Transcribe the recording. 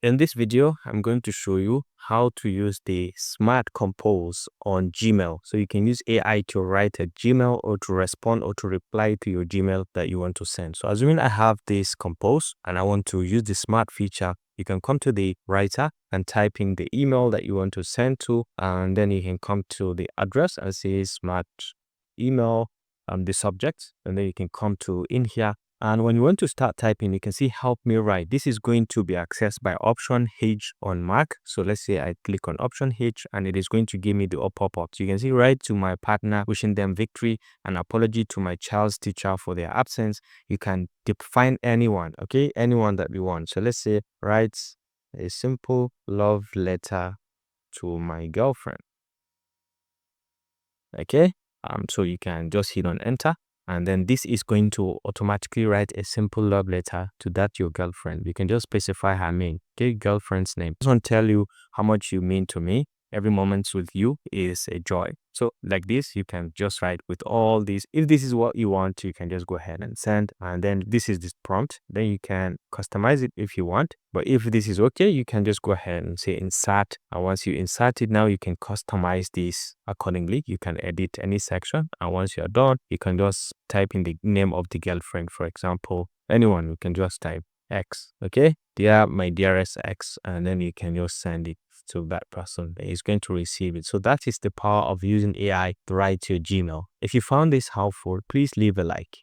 In this video, I'm going to show you how to use the Smart Compose on Gmail. So you can use AI to write a Gmail or to respond or to reply to your Gmail that you want to send. So assuming I have this Compose and I want to use the Smart feature, you can come to the writer and type in the email that you want to send to, and then you can come to the address and say Smart email, the subject, and then you can come to in here. And when you want to start typing, you can see help me write. This is going to be accessed by option H on Mac. So let's say I click on option H and it is going to give me the pop-up. So you can see write to my partner, wishing them victory, an apology to my child's teacher for their absence. You can define anyone, okay? Anyone that you want. So let's say write a simple love letter to my girlfriend. Okay? So you can just hit on enter. And then this is going to automatically write a simple love letter to that your girlfriend. You can just specify her name, okay, girlfriend's name. This one tell you how much you mean to me. Every moment with you is a joy. So like this, you can just write with all these. If this is what you want, you can just go ahead and send. And then this is this prompt. Then you can customize it if you want. But if this is okay, you can just go ahead and say insert. And once you insert it, now you can customize this accordingly. You can edit any section. And once you're done, you can just type in the name of the girlfriend, for example. Anyone, you can just type X, okay? Dear, my dearest X, and then you can just send it to that person that is going to receive it. So that is the power of using AI to write your Gmail. If you found this helpful, please leave a like.